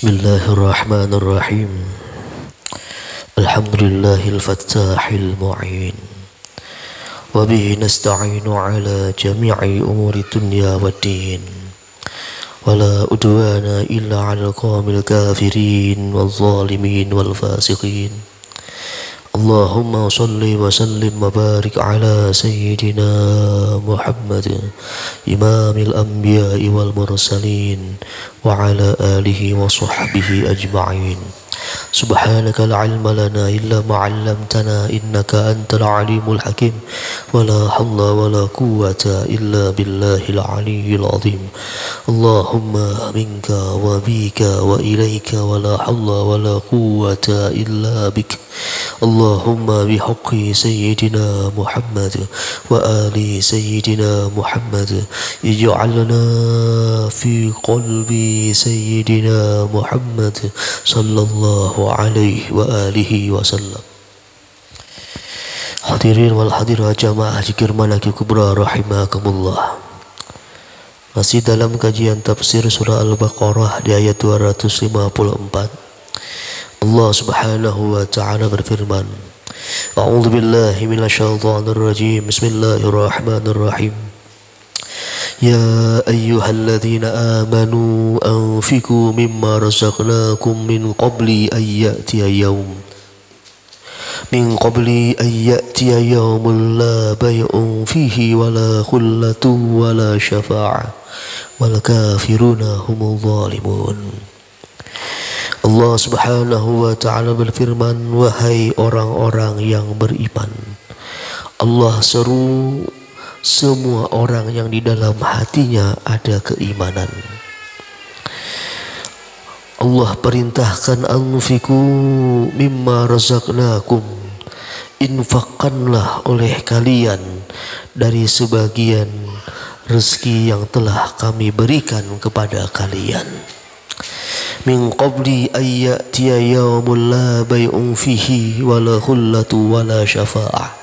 Bismillahirrahmanirrahim. Alhamdulillahil fattahil mu'in. Wa bihi nasta'inu ala jami'i umuri dunya waddin. Wa la udwana illa ala qawmil kafirin wal zalimin wal fasiqin. Allahumma salli wa sallim wa barik ala sayyidina Muhammad imamil anbiya'i wal mursalin wa ala alihi wa sahbihi ajma'in. Subhanaka la ilma lana illa ma 'allamtana innaka antal alimul hakim wa la hawla wa la quwwata illa billahil aliyyil azim. Allahumma minka wa bika wa ilaika wa la hawla wa la quwwata illa bik. Allahumma bihaqqi sayyidina Muhammad wa ali sayyidina Muhammad ij'alna fi qalbi sayyidina Muhammad sallallahu alaihi wa alihi wasallam. Hadirin wal hadirat jamaah zikir Malaki Kubra rahimakumullah. Masih dalam kajian tafsir surah Al-Baqarah di ayat 254. Allah Subhanahu wa ta'ala berfirman, A'udzu billahi minasyaitonir rajim. Bismillahirrahmanirrahim. Ya ayyuhalladzina amanu anfiqu mimma razaqnakum min qabli an ya'tiya yawmun la bay'un fihi wala khullatun wala syafa'ah wal kafiruna humul zalimun. Allah Subhanahu wa ta'ala berfirman, wahai orang-orang yang beriman, Allah seru semua orang yang di dalam hatinya ada keimanan. Allah perintahkan anfiqu mimma razaqnakum, infakkanlah oleh kalian dari sebagian rezeki yang telah kami berikan kepada kalian. Min qabli ayyatiya yawmul la bay'un fihi wala khullatu wala syafa'ah,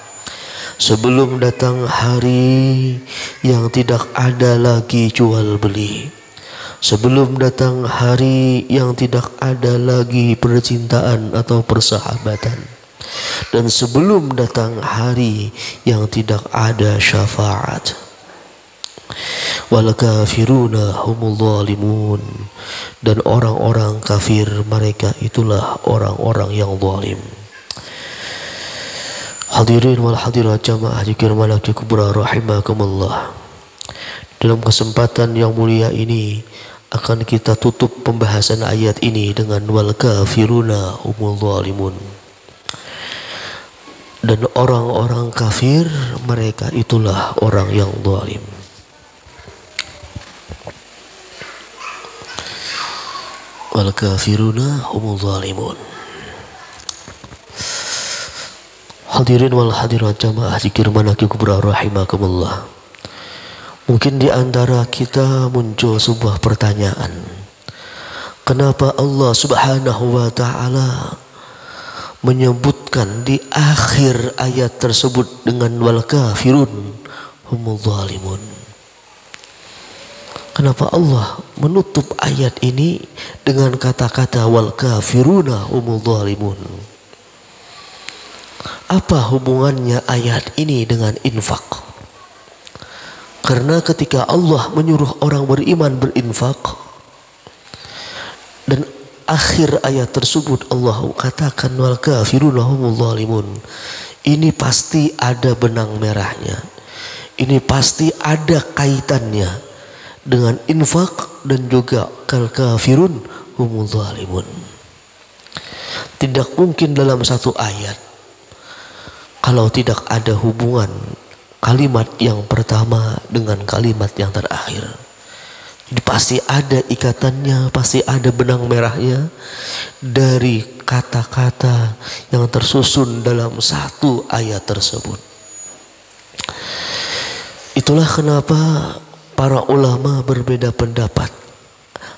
sebelum datang hari yang tidak ada lagi jual beli, sebelum datang hari yang tidak ada lagi percintaan atau persahabatan, dan sebelum datang hari yang tidak ada syafaat. Wal kafiruna humul zalimun, dan orang-orang kafir mereka itulah orang-orang yang zalim. Hadirin wal hadirat jamaah zikir Malaki Kubra rahimakumullah. Dalam kesempatan yang mulia ini akan kita tutup pembahasan ayat ini dengan wal kafiruna humul zalimun. Dan orang-orang kafir mereka itulah orang yang zalim. Wal kafiruna humul zalimun. Hadirin wal hadirat jamaah zikir Malaki Kubra rahimakumullah. Mungkin di antara kita muncul sebuah pertanyaan, kenapa Allah Subhanahu wa ta'ala menyebutkan di akhir ayat tersebut dengan wal kafirun humul zalimun? Kenapa Allah menutup ayat ini dengan kata-kata wal kafiruna humul zalimun? Apa hubungannya ayat ini dengan infak? Karena ketika Allah menyuruh orang beriman berinfak, dan akhir ayat tersebut Allah katakan wal kafiruna humul zalimun, ini pasti ada benang merahnya. Ini pasti ada kaitannya dengan infak dan juga kal kafirun humul zalimun. Tidak mungkin dalam satu ayat kalau tidak ada hubungan kalimat yang pertama dengan kalimat yang terakhir. Jadi pasti ada ikatannya, pasti ada benang merahnya dari kata-kata yang tersusun dalam satu ayat tersebut. Itulah kenapa para ulama berbeda pendapat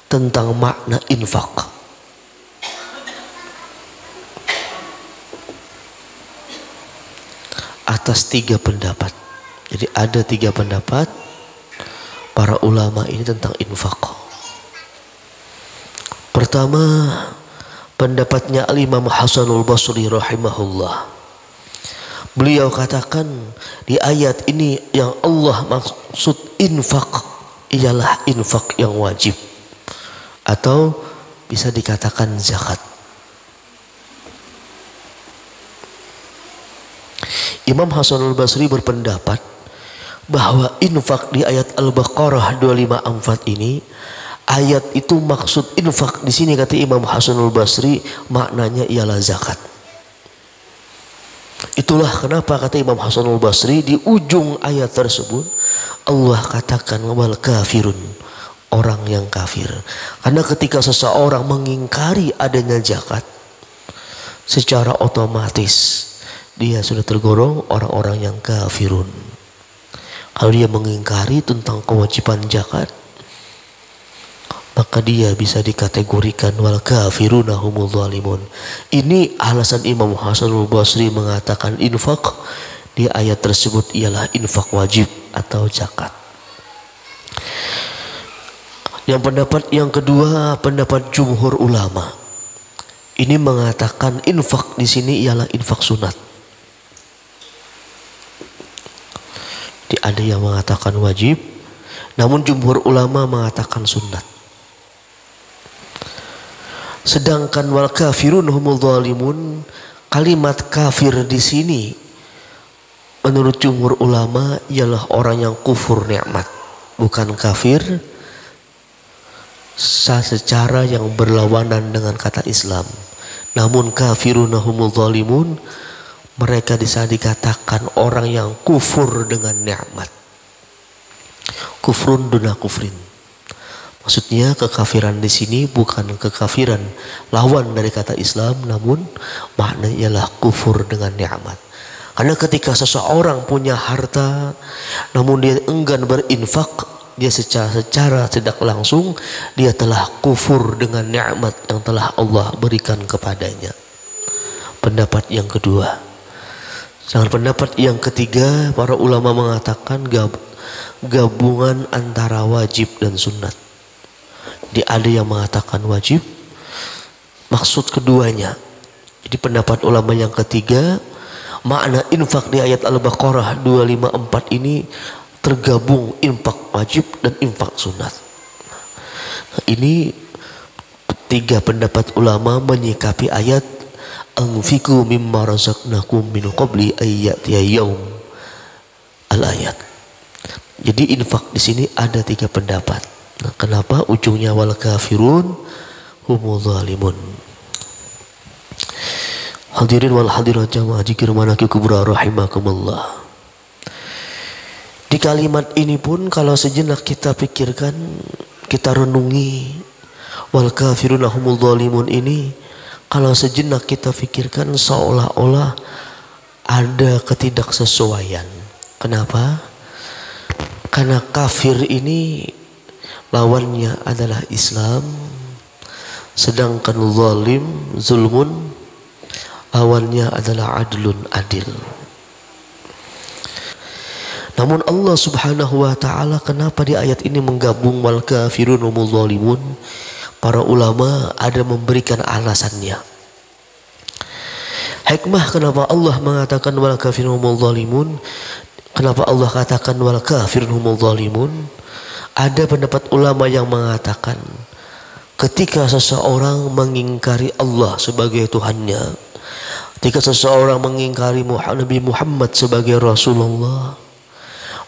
tentang makna infak. Atas 3 pendapat. Jadi ada 3 pendapat para ulama ini tentang infak. pertama pendapatnya Al-Imam Hasanul Basri rahimahullah. Beliau katakan di ayat ini yang Allah maksud infak ialah infak yang wajib atau bisa dikatakan zakat. Imam Hasanul Basri berpendapat bahwa infak di ayat Al-Baqarah 254 ini, ayat itu maksud infak di sini kata Imam Hasanul Basri maknanya ialah zakat. Itulah kenapa kata Imam Hasanul Basri di ujung ayat tersebut Allah katakan wal kafirun, orang yang kafir. Karena ketika seseorang mengingkari adanya zakat, secara otomatis dia sudah tergolong orang-orang yang kafirun. Kalau dia mengingkari tentang kewajiban zakat, maka dia bisa dikategorikan wal kafiruna humul zalimun. Ini alasan Imam Hasanul Basri mengatakan infak di ayat tersebut ialah infak wajib atau zakat. Yang pendapat yang kedua, pendapat jumhur ulama. Ini mengatakan infak di sini ialah infak sunat. Ada yang mengatakan wajib, namun jumhur ulama mengatakan sunat. Sedangkan wal kafirun humul zalimun, kalimat kafir di sini menurut jumhur ulama ialah orang yang kufur nikmat, bukan kafir secara yang berlawanan dengan kata Islam. Namun kafirun humul zalimun, mereka bisa dikatakan orang yang kufur dengan nikmat. Kufrun duna kufrin. Maksudnya kekafiran di sini bukan kekafiran lawan dari kata Islam, namun maknanya ialah kufur dengan nikmat. Karena ketika seseorang punya harta namun dia enggan berinfak, dia secara tidak langsung dia telah kufur dengan nikmat yang telah Allah berikan kepadanya. Pendapat yang kedua. Sedangkan pendapat yang ketiga, para ulama mengatakan gabungan antara wajib dan sunat. Ada yang mengatakan wajib, maksud keduanya. Jadi pendapat ulama yang ketiga, makna infak di ayat Al-Baqarah 254 ini tergabung infak wajib dan infak sunat. Ini tiga pendapat ulama menyikapi ayat anfiqu mimma razaqnakum min qabli ayyatiya yaum al-ayat. Jadi infak di sini ada tiga pendapat. Nah, kenapa ujungnya wal kafirun humul zalimun? Hadirin wal hadirat jamaah zikir manaqib kubra rahimakumullah. Di kalimat ini pun kalau sejenak kita pikirkan, kita renungi wal kafirun humul zalimun ini, kalau sejenak kita pikirkan seolah-olah ada ketidaksesuaian. Kenapa? Karena kafir ini lawannya adalah Islam, sedangkan zalim, zulmun, lawannya adalah adlun, adil. Namun Allah subhanahu wa ta'ala kenapa di ayat ini menggabung wal kafirun humul zalimun? Para ulama ada memberikan alasannya. Hikmah kenapa Allah mengatakan wal kafirun humul zalimun? Kenapa Allah katakan wal kafirun humul zalimun? Ada pendapat ulama yang mengatakan ketika seseorang mengingkari Allah sebagai Tuhannya, ketika seseorang mengingkari Nabi Muhammad sebagai Rasulullah,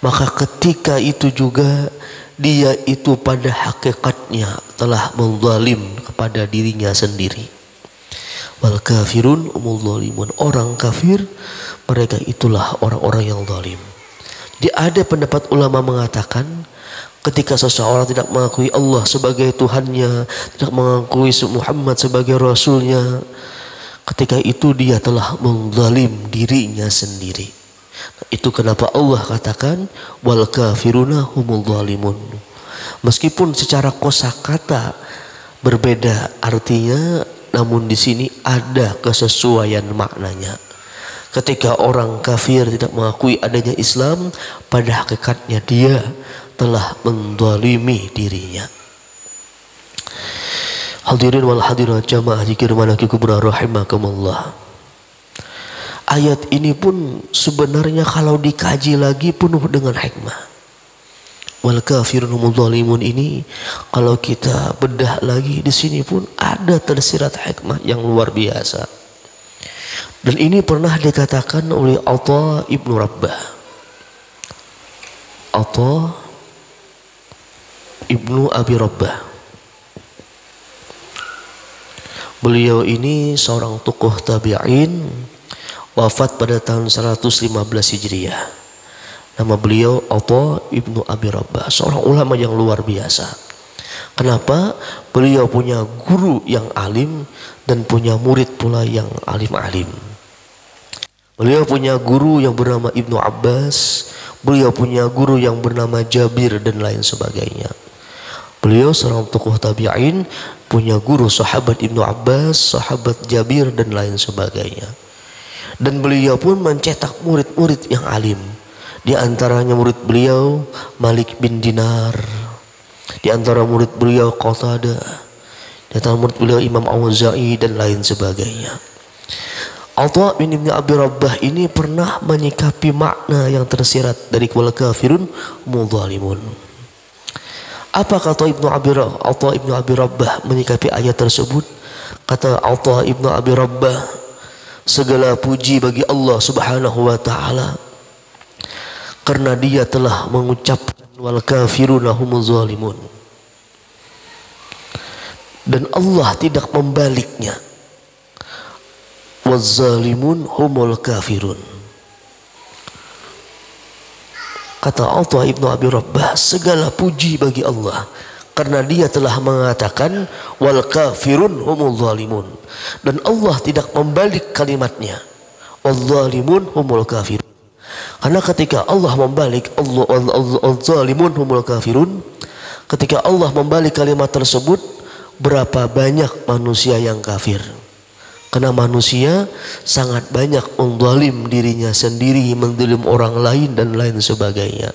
maka ketika itu juga dia itu pada hakikatnya telah menzalim kepada dirinya sendiri. Wal kafirun humul zalimun, orang kafir mereka itulah orang-orang yang zalim. Jadi ada pendapat ulama mengatakan ketika seseorang tidak mengakui Allah sebagai Tuhannya, tidak mengakui Muhammad sebagai Rasulnya, ketika itu dia telah menzalim dirinya sendiri. Itu kenapa Allah katakan wal kafiruna humul zalimun. Meskipun secara kosakata berbeda artinya, namun di sini ada kesesuaian maknanya. Ketika orang kafir tidak mengakui adanya Islam, pada hakikatnya dia telah menzalimi dirinya. Hadirin wal hadirat jamaah zikir malaki kubra rahimakumullah. Ayat ini pun sebenarnya kalau dikaji lagi penuh dengan hikmah. Wal kafirun humul zalimun ini kalau kita bedah lagi di sini pun ada tersirat hikmah yang luar biasa. Dan ini pernah dikatakan oleh Atha ibnu Rabbah. Atha ibnu Abi Rabbah. Beliau ini seorang tokoh tabi'in, wafat pada tahun 115 Hijriah. Nama beliau Atha ibnu Abi Rabbah, seorang ulama yang luar biasa. Kenapa? Beliau punya guru yang alim dan punya murid pula yang alim-alim. Beliau punya guru yang bernama Ibnu Abbas, beliau punya guru yang bernama Jabir dan lain sebagainya. Beliau seorang tokoh tabi'in, punya guru sahabat Ibnu Abbas, sahabat Jabir dan lain sebagainya. Dan beliau pun mencetak murid-murid yang alim. Di antaranya murid beliau Malik bin Dinar, di antara murid beliau Qatadah, di antara murid beliau Imam Auza'i dan lain sebagainya. Atha bin Abi Rabbah ini pernah menyikapi makna yang tersirat dari wal kafirun humul zalimun. Apa kata Atha ibnu Abi Rabbah menyikapi ayat tersebut? Kata Atha ibnu Abi Rabbah, segala puji bagi Allah subhanahu wa ta'ala karena dia telah mengucapkan wal kafiruna humul zalimun, dan Allah tidak membaliknya, waz zalimun humul kafirun. Kata Atha ibnu Abi Rabbah, segala puji bagi Allah karena dia telah mengatakan wal kafirun humul zalimun, dan Allah tidak membalik kalimatnya wal zalimun humul kafirun. Karena ketika Allah membalik wal zalimun humul kafirun, ketika Allah membalik kalimat tersebut, berapa banyak manusia yang kafir. Karena manusia sangat banyak menzalim dirinya sendiri, menzalim orang lain dan lain sebagainya.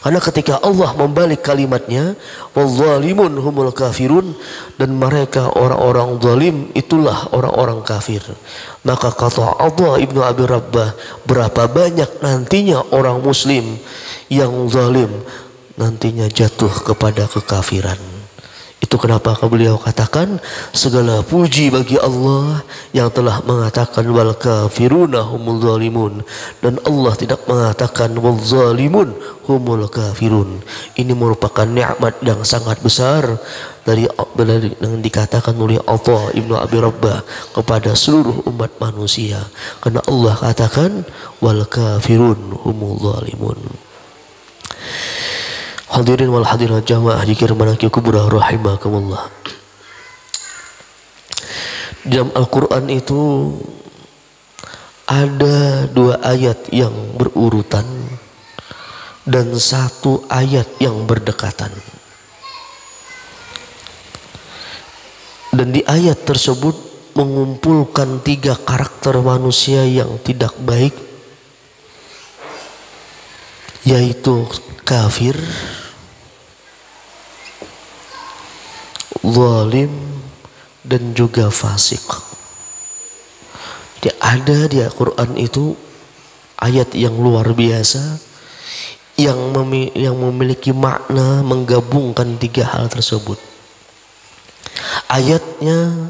Karena ketika Allah membalik kalimatnya wadzalimun humul kafirun, dan mereka orang-orang zalim itulah orang-orang kafir, maka kata Atha ibnu Abi Rabbah, berapa banyak nantinya orang muslim yang zalim nantinya jatuh kepada kekafiran. Itu kenapa beliau katakan segala puji bagi Allah yang telah mengatakan wal kafiruna humul zalimun, dan Allah tidak mengatakan wal zalimun humul kafirun. Ini merupakan nikmat yang sangat besar dari yang dikatakan oleh Atha ibnu Abi Rabbah kepada seluruh umat manusia, karena Allah katakan wal kafirun humul zalimun. Hadirin wal hadirat jamaah zikir manaqib kubra rahimakumullah. Dalam Al-Quran itu ada 2 ayat yang berurutan dan 1 ayat yang berdekatan. Dan di ayat tersebut mengumpulkan 3 karakter manusia yang tidak baik, yaitu kafir, zalim, dan juga fasik. Jadi ada di Al-Quran itu ayat yang luar biasa yang memiliki makna menggabungkan 3 hal tersebut. Ayatnya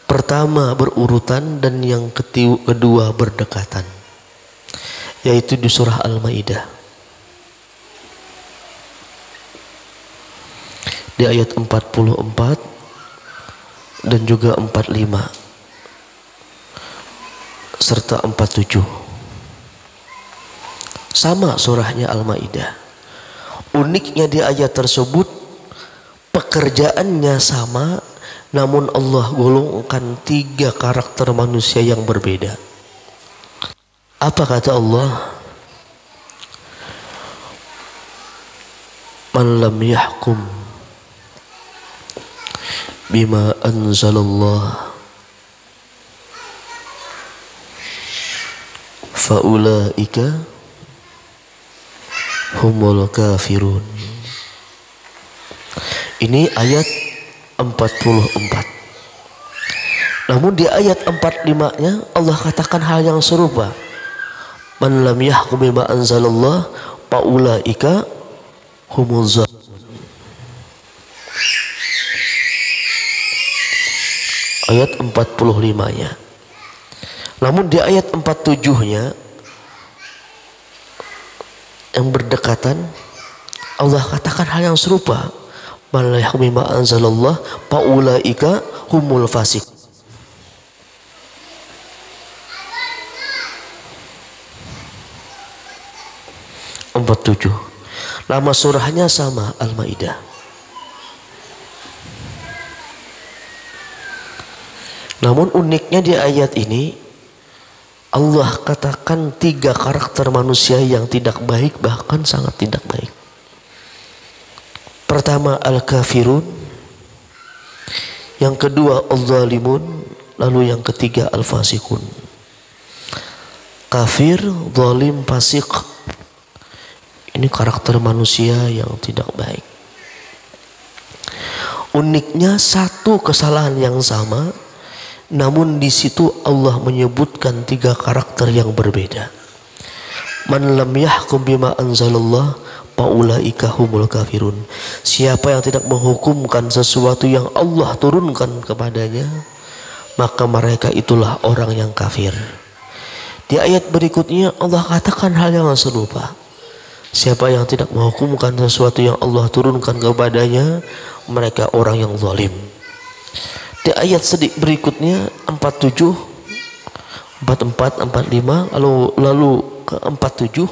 pertama berurutan dan yang kedua berdekatan, yaitu di surah Al-Maidah. Di ayat 44 dan juga 45 serta 47. Sama surahnya Al-Maidah. Uniknya di ayat tersebut pekerjaannya sama, namun Allah golongkan 3 karakter manusia yang berbeda. Apa kata Allah? Man lam yahkum bima anzalallah faulaika humul kafirun. Ini ayat 44. Namun di ayat 45-nya Allah katakan hal yang serupa. Man lam yahkum bima anzalallah faulaika humuz zalimun. Ayat 45-nya. Namun di ayat 47-nya yang berdekatan Allah katakan hal yang serupa. Man la yahkum bima anzalallah faulaika humul fasiq. 47. Nama surahnya sama, Al-Maidah. Namun uniknya di ayat ini Allah katakan 3 karakter manusia yang tidak baik, bahkan sangat tidak baik. Pertama al-kafirun, yang kedua al-zalimun, lalu yang ketiga al-fasikun. Kafir, zalim, fasik, ini karakter manusia yang tidak baik. Uniknya satu kesalahan yang sama, namun di situ Allah menyebutkan 3 karakter yang berbeda. Man lam yahkum bima anzalallah faulaika humul kafirun. Siapa yang tidak menghukumkan sesuatu yang Allah turunkan kepadanya, maka mereka itulah orang yang kafir. Di ayat berikutnya Allah katakan hal yang serupa. Siapa yang tidak menghukumkan sesuatu yang Allah turunkan kepadanya, mereka orang yang zalim. Di ayat berikutnya 47, 44, 45, lalu ke 47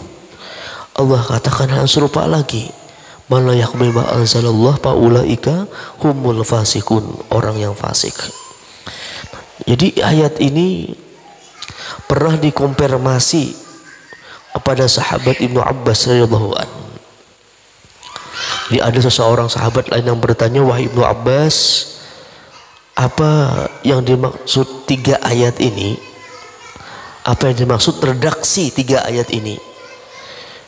Allah katakan hal serupa lagi. Man la yahkum bima anzalallah faulaika humul fasikun, orang yang fasik. Jadi ayat ini pernah dikonfirmasi kepada sahabat Ibnu Abbas radhiyallahu anhu. Jadi ada seseorang sahabat lain yang bertanya, wahai Ibnu Abbas, apa yang dimaksud 3 ayat ini? Apa yang dimaksud redaksi 3 ayat ini?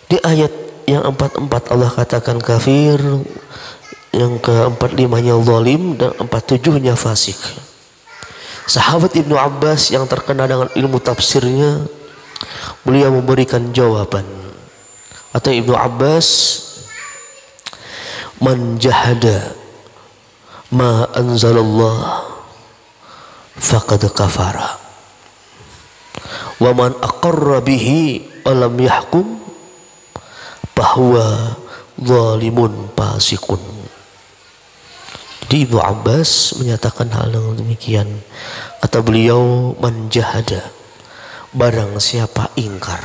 Di ayat yang 44 Allah katakan kafir, yang ke-45-nya zalim, dan 47-nya fasik. Sahabat Ibnu Abbas yang terkenal dengan ilmu tafsirnya, beliau memberikan jawaban. Atau Ibnu Abbas, man jahada ma anzalallah faqad kafara wa man aqarra bihi wa lam yahkum bahwa zalimun fasikun. Jadi Ibnu Abbas menyatakan hal yang demikian. Kata beliau, man jahada, barang siapa ingkar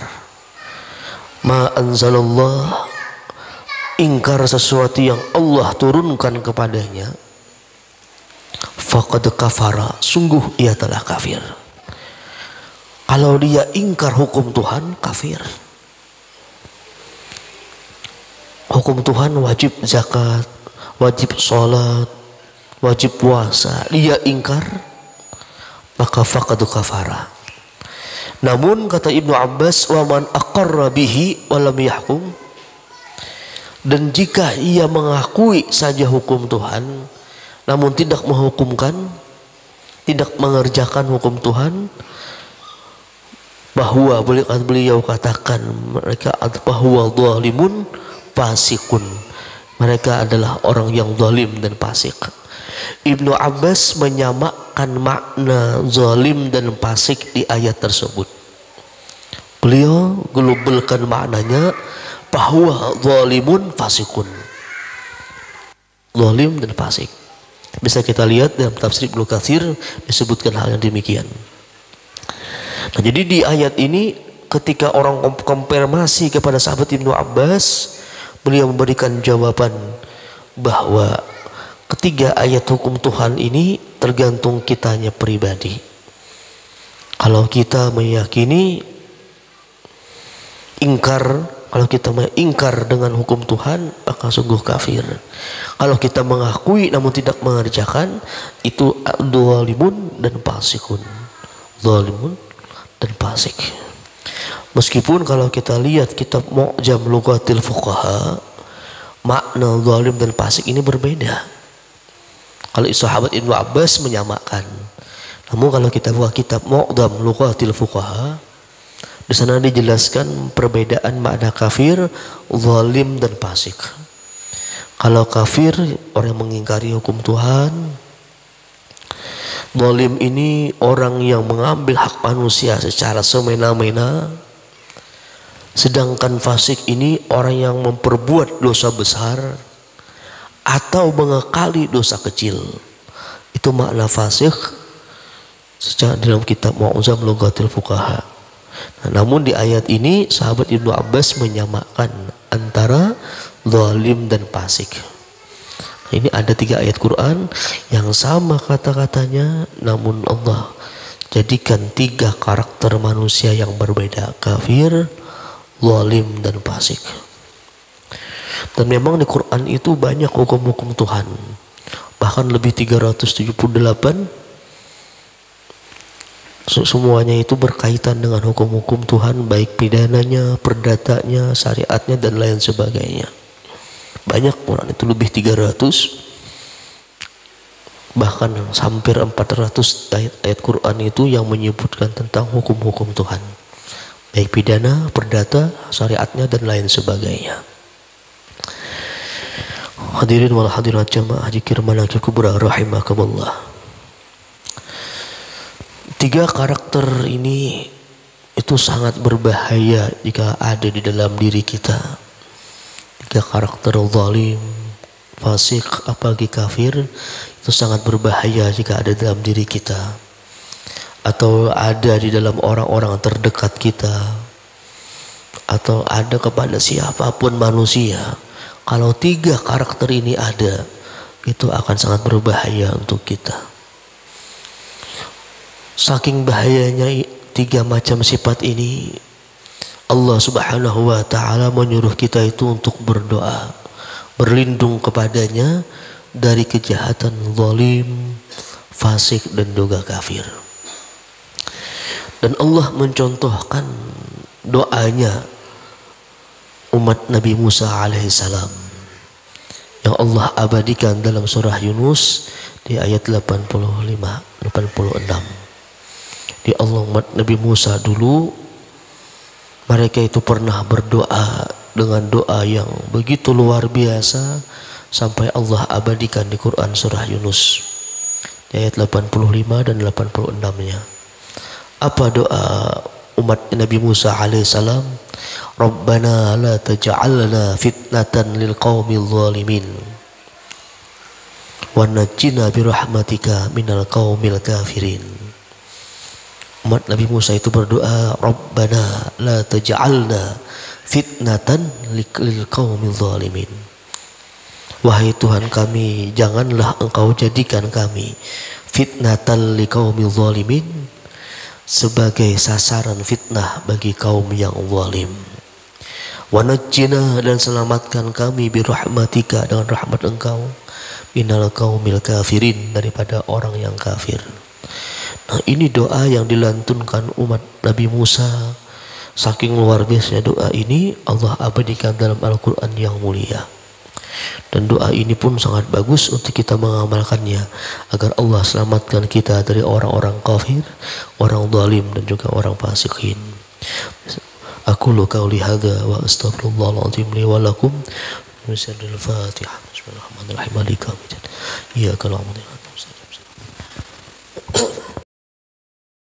ma anzalallah, ingkar sesuatu yang Allah turunkan kepadanya, faqad kafara, sungguh ia telah kafir. Kalau dia ingkar hukum Tuhan, kafir. Hukum Tuhan wajib zakat, wajib sholat, wajib puasa, dia ingkar, maka faqad kafara. Namun kata Ibnu Abbas, wa man aqarra bihi wa lam yahkum, dan jika ia mengakui saja hukum Tuhan namun tidak menghukumkan, tidak mengerjakan hukum Tuhan, bahwa beliau katakan mereka bahwa zalimun fasikun, mereka adalah orang yang zalim dan fasik. Ibnu Abbas menyamakan makna zalim dan fasik di ayat tersebut. Beliau globalkan maknanya bahwa zalimun fasikun, zalim dan fasik. Bisa kita lihat dalam tafsir Ibnu Katsir disebutkan hal yang demikian. Nah, jadi di ayat ini ketika orang konfirmasi kepada sahabat Ibnu Abbas, beliau memberikan jawaban bahwa ketiga ayat hukum Tuhan ini tergantung kitanya pribadi. Kalau kita meyakini ingkar, kalau kita mengingkar dengan hukum Tuhan, maka sungguh kafir. Kalau kita mengakui namun tidak mengerjakan, itu zalimun dan fasikun. Zalimun dan fasik. Meskipun kalau kita lihat kitab Mu'jam Lughatil Fuqaha, makna zalim dan fasik ini berbeda. Kalau sahabat Ibnu Abbas menyamakan, Namun kalau kita buka kitab Mu'dham Lughatil Fuqaha, di sana dijelaskan perbedaan makna kafir, zalim dan fasik. Kalau kafir orang yang mengingkari hukum Tuhan, zalim ini orang yang mengambil hak manusia secara semena-mena, sedangkan fasik ini orang yang memperbuat dosa besar atau mengekali dosa kecil. Itu makna fasik secara dalam kitab Mu'dham Lughatil Fuqaha. Nah, namun di ayat ini sahabat Ibnu Abbas menyamakan antara zalim dan fasik. Nah, ini ada 3 ayat Quran yang sama kata-katanya, namun Allah jadikan 3 karakter manusia yang berbeda: kafir, zalim dan fasik. Dan memang di Quran itu banyak hukum-hukum Tuhan, bahkan lebih 378. Semuanya itu berkaitan dengan hukum-hukum Tuhan, baik pidananya, perdatanya, syariatnya dan lain sebagainya. Banyak, Quran itu lebih 300, bahkan hampir 400 ayat Quran itu yang menyebutkan tentang hukum-hukum Tuhan, baik pidana, perdata, syariatnya dan lain sebagainya. Hadirin wal hadirat jamaah zikir manaqib kubra rahimakumullah. 3 karakter ini itu sangat berbahaya jika ada di dalam diri kita. 3 karakter zalim, fasik, apalagi kafir, itu sangat berbahaya jika ada dalam diri kita atau ada di dalam orang-orang terdekat kita atau ada kepada siapapun manusia. Kalau 3 karakter ini ada, itu akan sangat berbahaya untuk kita. Saking bahayanya 3 macam sifat ini, Allah Subhanahu wa ta'ala menyuruh kita itu untuk berdoa, berlindung kepadanya dari kejahatan zalim, fasik dan juga kafir. Dan Allah mencontohkan doanya umat Nabi Musa alaihissalam yang Allah abadikan dalam surah Yunus di ayat 85-86. Di Allah umat Nabi Musa dulu, mereka itu pernah berdoa dengan doa yang begitu luar biasa sampai Allah abadikan di Quran surah Yunus di ayat 85 dan 86-nya. Apa doa umat Nabi Musa alaihissalam? Rabbana la taj'alna fitnatan lil qaumil zalimin wa najjina bi rahmatika minal qaumil kafirin. Umat Nabi Musa itu berdoa, Rabbana la taj'alna fitnatan lil qaumil zalimin. Wahai Tuhan kami, janganlah Engkau jadikan kami fitnatan lil qaumil zalimin, sebagai sasaran fitnah bagi kaum yang zalim. Wa najjina, dan selamatkan kami bi rahmatika, dengan rahmat Engkau, minal qaumil kafirin, daripada orang yang kafir. Nah, ini doa yang dilantunkan umat Nabi Musa. Saking luar biasanya doa ini, Allah abadikan dalam Al-Quran yang mulia. Dan doa ini pun sangat bagus untuk kita mengamalkannya, agar Allah selamatkan kita dari orang-orang kafir, orang zalim dan juga orang fasikin. Aku qauli hadza wa astaghfirullahaladzim li wa lakum. Bismillahirrahmanirrahim. Iyyaka na'budu wa iyyaka nasta'in.